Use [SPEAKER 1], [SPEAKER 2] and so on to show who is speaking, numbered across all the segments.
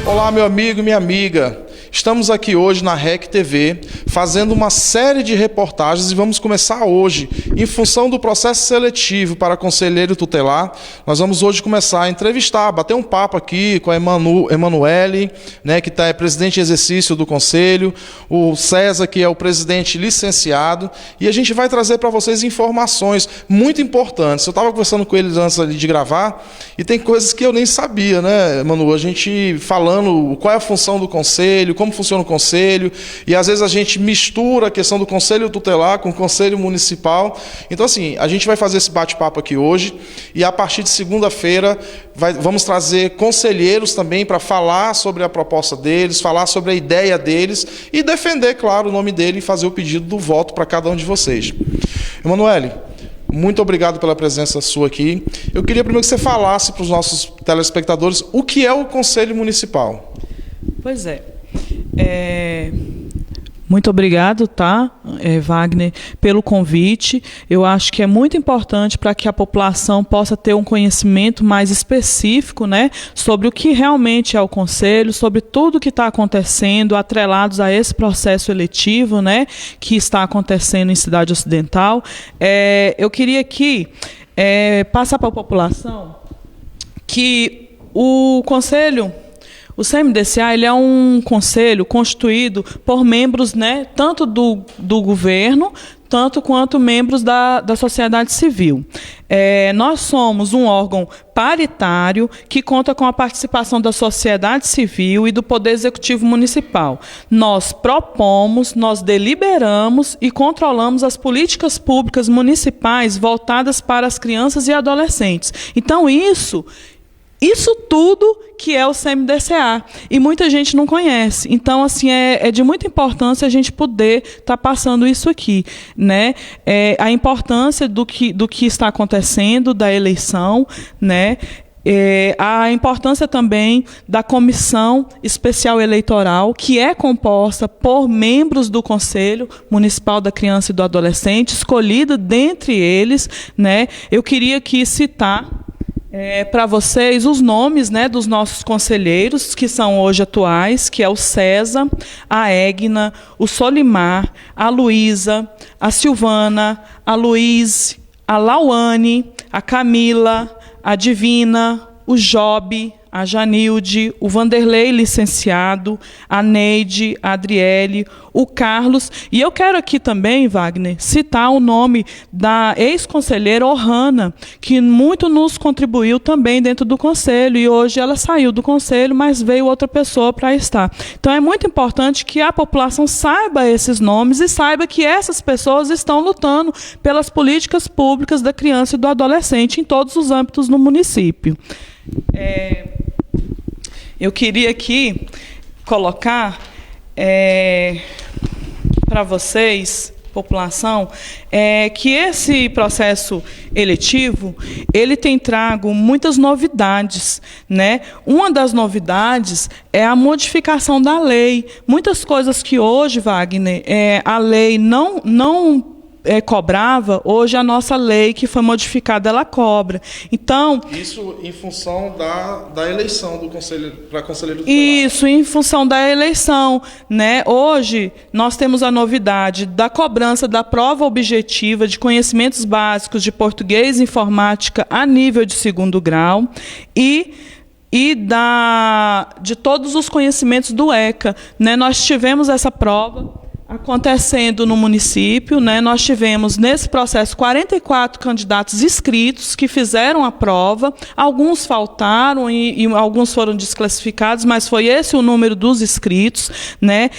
[SPEAKER 1] Olá, meu amigo e minha amiga. Estamos aqui hoje na REC TV fazendo uma série de reportagens e vamos começar hoje. Em função do processo seletivo para conselheiro tutelar, nós vamos hoje começar a entrevistar, bater um papo aqui com a Emanuele, né, que é presidente em exercício do conselho, o César, que é o presidente licenciado, e a gente vai trazer para vocês informações muito importantes. Eu estava conversando com eles antes ali de gravar e tem coisas que eu nem sabia, né, Manu? A gente falando qual é a função do conselho, como funciona o conselho, e às vezes a gente mistura a questão do conselho tutelar com o conselho municipal. Então, assim, a gente vai fazer esse bate-papo aqui hoje, e a partir de segunda-feira vamos trazer conselheiros também para falar sobre a proposta deles, falar sobre a ideia deles e defender, claro, o nome dele e fazer o pedido do voto para cada um de vocês. Emanuele, muito obrigado pela presença sua aqui. Eu queria primeiro que você falasse para os nossos telespectadores o que é o Conselho Municipal.
[SPEAKER 2] Pois é. Muito obrigado, Wagner, pelo convite. Eu acho que é muito importante para que a população possa ter um conhecimento mais específico, né, sobre o que realmente é o Conselho, sobre tudo que está acontecendo, atrelados a esse processo eletivo, né, que está acontecendo em Cidade Ocidental. Eu queria aqui passar para a população que o Conselho... O CMDCA ele é um conselho constituído por membros, né, tanto do governo, tanto quanto membros da sociedade civil. Nós somos um órgão paritário que conta com a participação da sociedade civil e do Poder Executivo Municipal. Nós propomos, nós deliberamos e controlamos as políticas públicas municipais voltadas para as crianças e adolescentes. Então, isso tudo que é o CMDCA, e muita gente não conhece. Então, assim, é de muita importância a gente poder estar passando isso aqui, né? A importância do que está acontecendo, da eleição, né? A importância também da Comissão Especial Eleitoral, que é composta por membros do Conselho Municipal da Criança e do Adolescente, escolhida dentre eles, né? Eu queria aqui citar para vocês os nomes, né, dos nossos conselheiros, que são hoje atuais, que é o César, a Egna, o Solimar, a Luísa, a Silvana, a Luiz, a Lauane, a Camila, a Divina, o Job, a Janilde, o Vanderlei licenciado, a Neide, a Adriele, o Carlos. E eu quero aqui também, Wagner, citar o nome da ex-conselheira Ohana, que muito nos contribuiu também dentro do conselho, e hoje ela saiu do conselho, mas veio outra pessoa para estar. Então é muito importante que a população saiba esses nomes e saiba que essas pessoas estão lutando pelas políticas públicas da criança e do adolescente em todos os âmbitos no município. Eu queria aqui colocar para vocês, população, que esse processo eletivo ele tem trago muitas novidades, né? Uma das novidades é a modificação da lei. Muitas coisas que hoje, Wagner, a lei não cobrava, hoje a nossa lei que foi modificada, ela cobra. Então,
[SPEAKER 1] isso em função da eleição do conselho para conselheiro tutelar.
[SPEAKER 2] Isso, em função da eleição, né? Hoje nós temos a novidade da cobrança da prova objetiva de conhecimentos básicos de português e informática a nível de 2º grau e de todos os conhecimentos do ECA, né? Nós tivemos essa prova acontecendo no município, né? Nós tivemos, nesse processo, 44 candidatos inscritos que fizeram a prova. Alguns faltaram e alguns foram desclassificados, mas foi esse o número dos inscritos, né?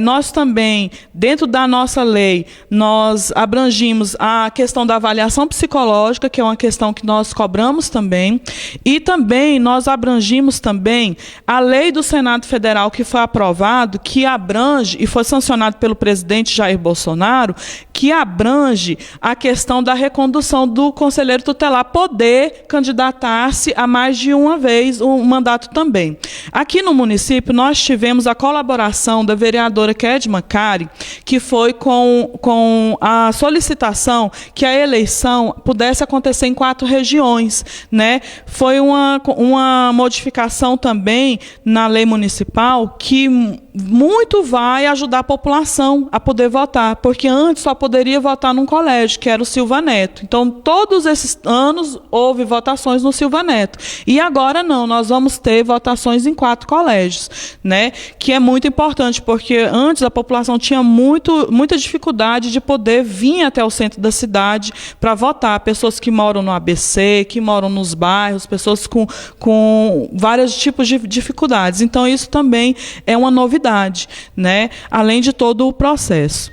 [SPEAKER 2] Nós também, dentro da nossa lei, nós abrangimos a questão da avaliação psicológica, que é uma questão que nós cobramos também, e também nós abrangimos também a lei do Senado Federal, que foi aprovado, que abrange e foi sancionado encaminhado pelo presidente Jair Bolsonaro, que abrange a questão da recondução do conselheiro tutelar poder candidatar-se a mais de uma vez um mandato também. Aqui no município, nós tivemos a colaboração da vereadora Kedma Kari, que foi com a solicitação que a eleição pudesse acontecer em 4 regiões, né? Foi uma modificação também na lei municipal que muito vai ajudar a população a poder votar, porque antes só poderia votar num colégio, que era o Silva Neto. Então, todos esses anos houve votações no Silva Neto. E agora não, nós vamos ter votações em 4 colégios, né? Que é muito importante, porque antes a população tinha muita dificuldade de poder vir até o centro da cidade para votar. Pessoas que moram no ABC, que moram nos bairros, pessoas com vários tipos de dificuldades. Então, isso também é uma novidade, né? Além de todo o processo.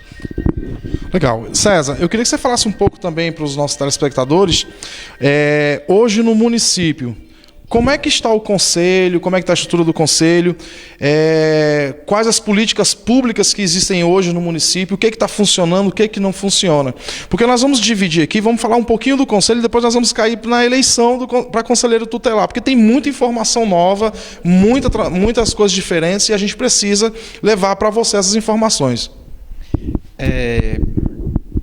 [SPEAKER 1] Legal. César, eu queria que você falasse um pouco também para os nossos telespectadores, hoje no município, como é que está o conselho, como é que está a estrutura do conselho, quais as políticas públicas que existem hoje no município, o que está funcionando, o que não funciona. Porque nós vamos dividir aqui, vamos falar um pouquinho do conselho e depois nós vamos cair na eleição para conselheiro tutelar, porque tem muita informação nova, muitas coisas diferentes e a gente precisa levar para você essas informações.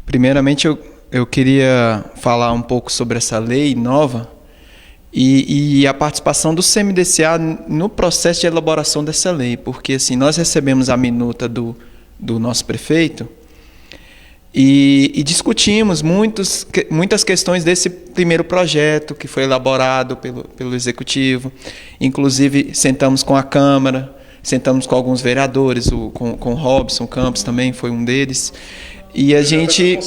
[SPEAKER 3] Primeiramente, eu queria falar um pouco sobre essa lei nova e a participação do CMDCA no processo de elaboração dessa lei, porque assim, nós recebemos a minuta do nosso prefeito e discutimos muitas questões desse primeiro projeto que foi elaborado pelo Executivo. Inclusive, sentamos com a Câmara, sentamos com alguns vereadores, com o Robson Campos também foi um deles. E a gente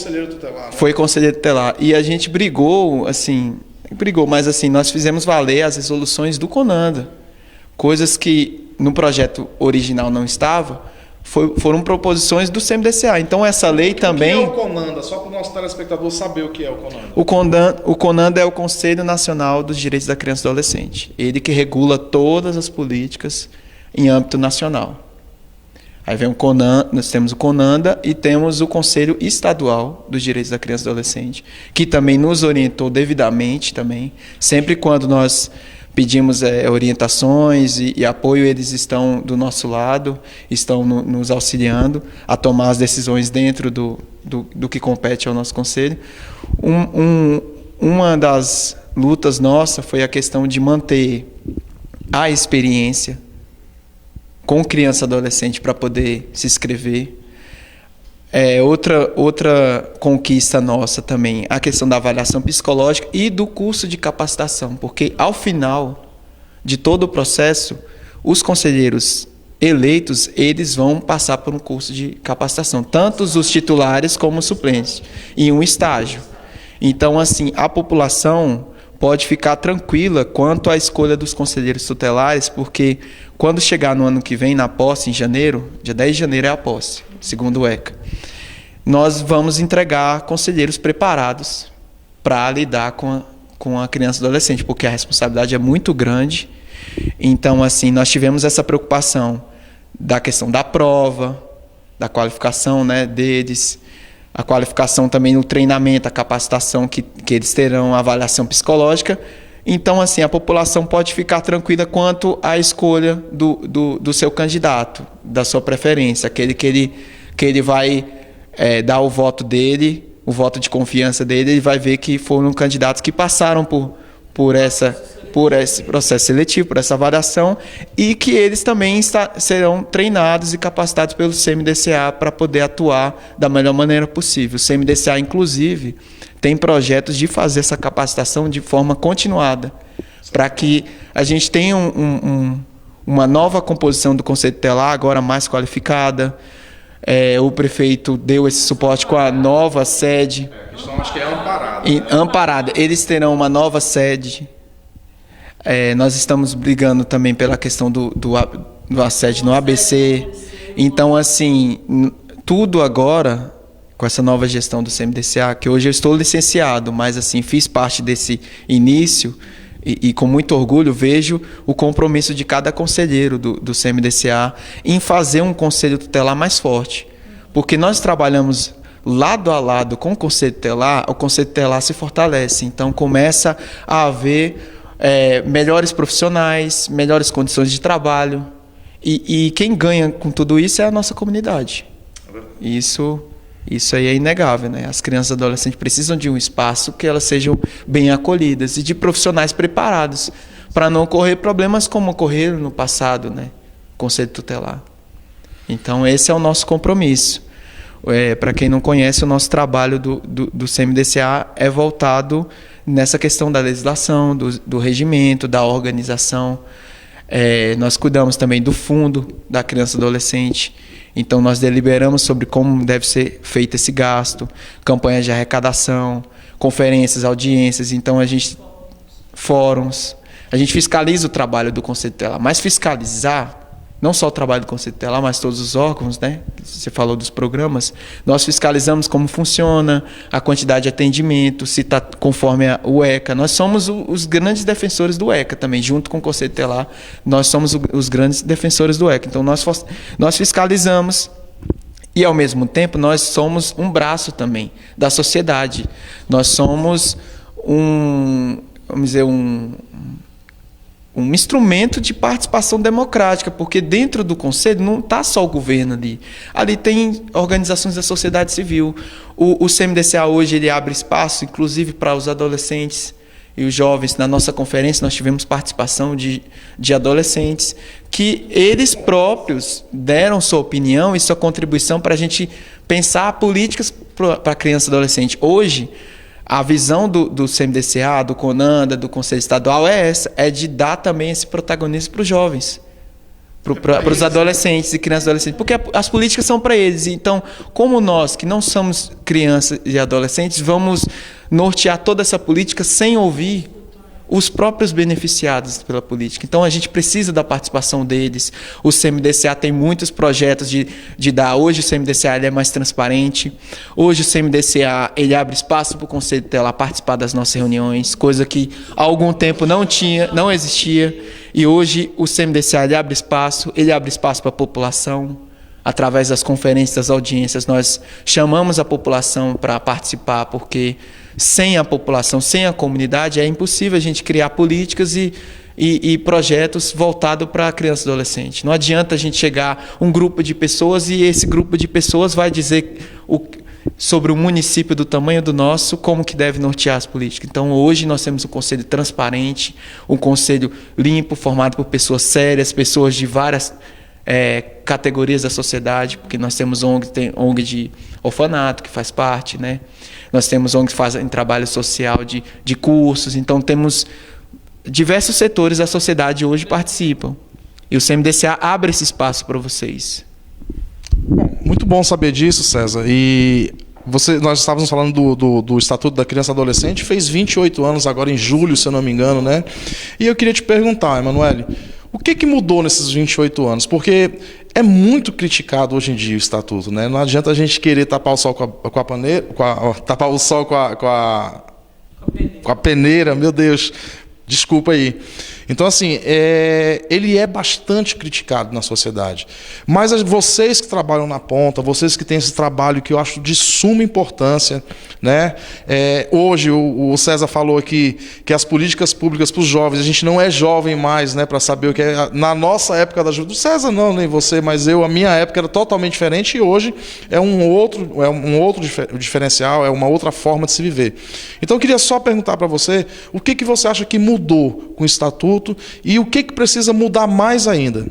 [SPEAKER 3] foi conselheiro tutelar. E a gente brigou, mas assim, nós fizemos valer as resoluções do CONANDA. Coisas que no projeto original não estavam, foram proposições do CMDCA. Então essa lei também...
[SPEAKER 1] O que é o CONANDA? Só para o nosso telespectador saber o que é o CONANDA.
[SPEAKER 3] O CONANDA é o Conselho Nacional dos Direitos da Criança e do Adolescente. Ele que regula todas as políticas em âmbito nacional. Aí vem nós temos o CONANDA e temos o Conselho Estadual dos Direitos da Criança e do Adolescente, que também nos orientou devidamente também. Sempre quando nós pedimos orientações e apoio, eles estão do nosso lado, estão nos auxiliando a tomar as decisões dentro do que compete ao nosso Conselho. Uma das lutas nossa foi a questão de manter a experiência com criança e adolescente para poder se inscrever. Outra conquista nossa também, a questão da avaliação psicológica e do curso de capacitação, porque ao final de todo o processo, os conselheiros eleitos, eles vão passar por um curso de capacitação, tanto os titulares como os suplentes, em um estágio. Então, assim, a população pode ficar tranquila quanto à escolha dos conselheiros tutelares, porque quando chegar no ano que vem, na posse, em janeiro, dia 10 de janeiro é a posse, segundo o ECA, nós vamos entregar conselheiros preparados para lidar com a criança e adolescente, porque a responsabilidade é muito grande. Então, assim, nós tivemos essa preocupação da questão da prova, da qualificação, né, deles, a qualificação também no treinamento, a capacitação que eles terão, a avaliação psicológica. Então, assim, a população pode ficar tranquila quanto à escolha do seu candidato, da sua preferência, aquele que ele vai dar o voto dele, o voto de confiança dele, ele vai ver que foram candidatos que passaram por esse processo seletivo, por essa avaliação, e que eles também serão treinados e capacitados pelo CMDCA para poder atuar da melhor maneira possível. O CMDCA, inclusive, tem projetos de fazer essa capacitação de forma continuada, para que a gente tenha uma nova composição do Conselho Tutelar, agora mais qualificada. O prefeito deu esse suporte com a nova sede.
[SPEAKER 1] Acho que é amparada.
[SPEAKER 3] Amparada. Eles terão uma nova sede. Nós estamos brigando também pela questão do sede no ABC. Então, assim, tudo agora, com essa nova gestão do CMDCA, que hoje eu estou licenciado, mas assim, fiz parte desse início e com muito orgulho vejo o compromisso de cada conselheiro do CMDCA em fazer um conselho tutelar mais forte. porque nós trabalhamos lado a lado com o Conselho Tutelar, o Conselho Tutelar se fortalece. Então, começa a haver melhores profissionais, melhores condições de trabalho. E quem ganha com tudo isso é a nossa comunidade. Isso aí é inegável, né? As crianças e adolescentes precisam de um espaço que elas sejam bem acolhidas e de profissionais preparados para não ocorrer problemas como ocorreram no passado, né? Conselho Tutelar. Então, esse é o nosso compromisso. Para quem não conhece, o nosso trabalho do CMDCA é voltado nessa questão da legislação, do regimento, da organização. Nós cuidamos também do fundo da criança e adolescente. Então, nós deliberamos sobre como deve ser feito esse gasto, campanhas de arrecadação, conferências, audiências. Então, fóruns. A gente fiscaliza o trabalho do Conselho Tutelar, mas fiscalizar não só o trabalho do Conselho Tutelar, mas todos os órgãos, né? Você falou dos programas. Nós fiscalizamos como funciona, a quantidade de atendimento, se está conforme o ECA. Nós somos os grandes defensores do ECA também, junto com o Conselho Tutelar. Nós somos os grandes defensores do ECA. Então, nós fiscalizamos e, ao mesmo tempo, nós somos um braço também da sociedade. Nós somos um instrumento de participação democrática, porque dentro do Conselho não está só o governo ali. Ali tem organizações da sociedade civil. O CMDCA hoje ele abre espaço, inclusive, para os adolescentes e os jovens. Na nossa conferência nós tivemos participação de adolescentes que eles próprios deram sua opinião e sua contribuição para a gente pensar políticas para a criança e adolescente. Hoje, a visão do CMDCA, do CONANDA, do Conselho Estadual é essa, é de dar também esse protagonismo para os jovens, para os adolescentes e crianças e adolescentes, porque as políticas são para eles. Então, como nós, que não somos crianças e adolescentes, vamos nortear toda essa política sem ouvir os próprios beneficiados pela política. Então, a gente precisa da participação deles. O CMDCA tem muitos projetos de dar. Hoje, o CMDCA ele é mais transparente. Hoje, o CMDCA ele abre espaço para o Conselho Tutelar participar das nossas reuniões, coisa que há algum tempo não existia. E hoje, o CMDCA ele abre espaço para a população. Através das conferências, das audiências, nós chamamos a população para participar, porque sem a população, sem a comunidade, é impossível a gente criar políticas e projetos voltados para a criança e adolescente. Não adianta a gente chegar um grupo de pessoas e esse grupo de pessoas vai dizer sobre o município do tamanho do nosso, como que deve nortear as políticas. Então, hoje nós temos um conselho transparente, um conselho limpo, formado por pessoas sérias, pessoas de várias categorias da sociedade, porque nós temos tem ONG de orfanato, que faz parte, né? Nós temos ONG que fazem trabalho social de cursos, então temos diversos setores da sociedade hoje participam. E o CMDCA abre esse espaço para vocês.
[SPEAKER 1] Bom, muito bom saber disso, César. E nós estávamos falando do Estatuto da Criança e Adolescente, fez 28 anos agora em julho, se eu não me engano, né? E eu queria te perguntar, Emanuele, o que mudou nesses 28 anos? Porque é muito criticado hoje em dia o Estatuto, né? Não adianta a gente querer tapar o sol com a paneira, tapar o sol com a peneira, meu Deus, desculpa aí. Então, assim, ele é bastante criticado na sociedade. Mas vocês que trabalham na ponta, vocês que têm esse trabalho que eu acho de suma importância, né? Hoje, o César falou aqui que as políticas públicas para os jovens, a gente não é jovem mais, né, para saber o que é. Na nossa época da juventude, César não, nem você, mas a minha época era totalmente diferente e hoje é um outro diferencial, é uma outra forma de se viver. Então, eu queria só perguntar para você, o que você acha que mudou com o Estatuto e o que precisa mudar mais ainda?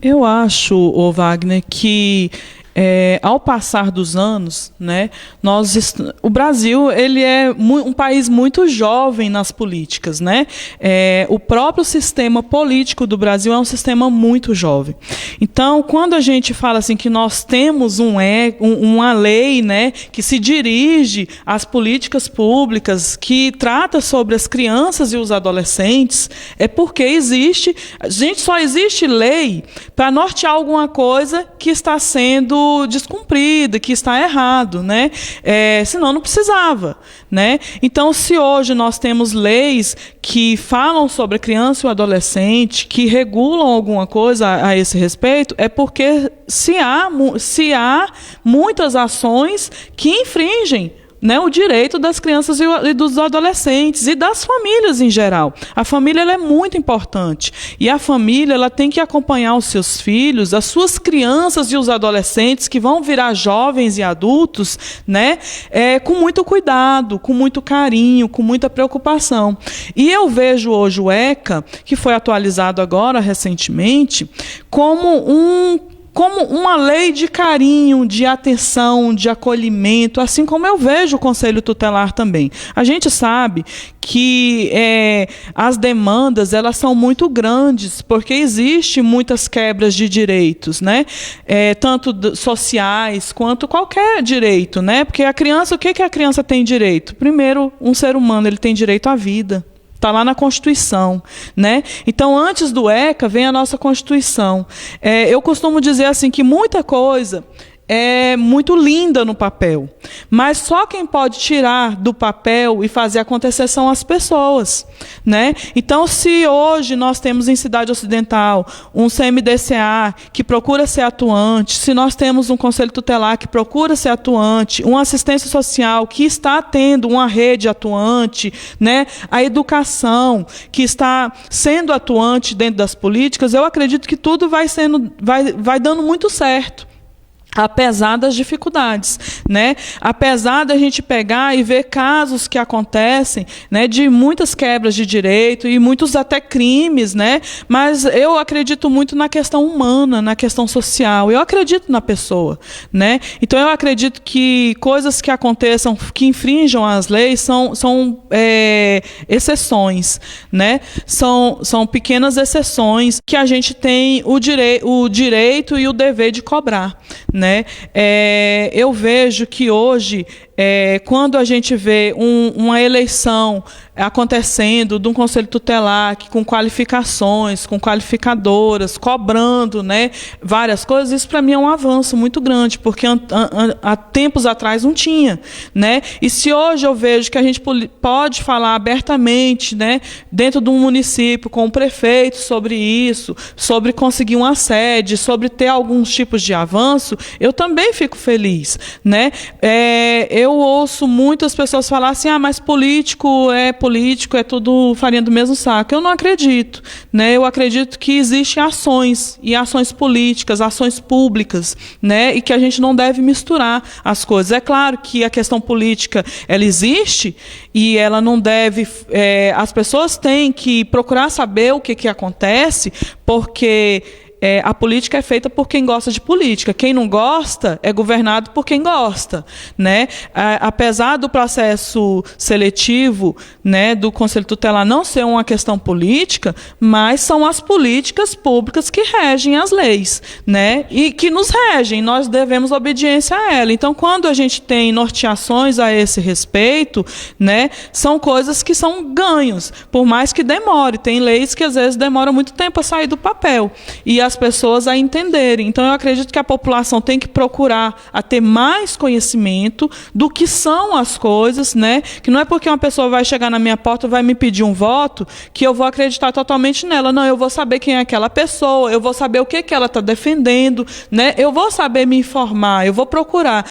[SPEAKER 2] Eu acho, Wagner, que ao passar dos anos, né, o Brasil ele é um país muito jovem nas políticas, né? O próprio sistema político do Brasil é um sistema muito jovem. Então, quando a gente fala assim que nós temos uma lei, né, que se dirige às políticas públicas, que trata sobre as crianças e os adolescentes, é porque só existe lei para nortear alguma coisa que está sendo sendo descumprida, que está errado, né? Senão não precisava, né? Então, se hoje nós temos leis que falam sobre a criança e o adolescente, que regulam alguma coisa a esse respeito, é porque se há muitas ações que infringem, né, o direito das crianças e dos adolescentes e das famílias em geral. A família ela é muito importante e a família ela tem que acompanhar os seus filhos, as suas crianças e os adolescentes que vão virar jovens e adultos, né, com muito cuidado, com muito carinho, com muita preocupação. E eu vejo hoje o ECA, que foi atualizado agora recentemente, como uma lei de carinho, de atenção, de acolhimento, assim como eu vejo o Conselho Tutelar também. A gente sabe que as demandas elas são muito grandes, porque existem muitas quebras de direitos, né? Tanto sociais quanto qualquer direito, né? Porque a criança, o que a criança tem direito? Primeiro, um ser humano ele tem direito à vida. Está lá na Constituição, né? Então, antes do ECA, vem a nossa Constituição. Eu costumo dizer assim que muita coisa é muito linda no papel, mas só quem pode tirar do papel e fazer acontecer são as pessoas, né? Então, se hoje nós temos em Cidade Ocidental um CMDCA que procura ser atuante, se nós temos um Conselho Tutelar que procura ser atuante, uma assistência social que está tendo uma rede atuante, né? A educação que está sendo atuante dentro das políticas, eu acredito que tudo vai dando muito certo. Apesar das dificuldades, né? Apesar da gente pegar e ver casos que acontecem, né, de muitas quebras de direito e muitos até crimes, né? Mas eu acredito muito na questão humana, na questão social. Eu acredito na pessoa, né? Então eu acredito que coisas que aconteçam, que infringam as leis, são exceções, né? São pequenas exceções que a gente tem o direito e o dever de cobrar, né? Eu vejo que hoje, quando a gente vê uma eleição acontecendo de um conselho tutelar com qualificações, com qualificadoras, cobrando, né, várias coisas, isso para mim é um avanço muito grande, porque há tempos atrás não tinha, né? E se hoje eu vejo que a gente pode falar abertamente, né, dentro de um município com o prefeito sobre isso, sobre conseguir uma sede, sobre ter alguns tipos de avanço, eu também fico feliz, né? Eu ouço muitas pessoas falar assim, mas político é tudo farinha do mesmo saco. Eu não acredito, né? Eu acredito que existem ações, e ações políticas, ações públicas, né? E que a gente não deve misturar as coisas. É claro que a questão política, ela existe, e ela não deve... as pessoas têm que procurar saber o que acontece, porque... a política é feita por quem gosta de política. Quem não gosta é governado por quem gosta, né? Apesar do processo seletivo, né, do Conselho Tutelar não ser uma questão política, mas são as políticas públicas que regem as leis, né? E que nos regem, nós devemos obediência a ela. Então, quando a gente tem norteações a esse respeito, né, são coisas que são ganhos, por mais que demore. Tem leis que às vezes demoram muito tempo a sair do papel. E as pessoas a entenderem. Então, eu acredito que a população tem que procurar a ter mais conhecimento do que são as coisas, né? Que não é porque uma pessoa vai chegar na minha porta e vai me pedir um voto que eu vou acreditar totalmente nela. Não, eu vou saber quem é aquela pessoa, eu vou saber o que ela está defendendo, né? Eu vou saber me informar, eu vou procurar.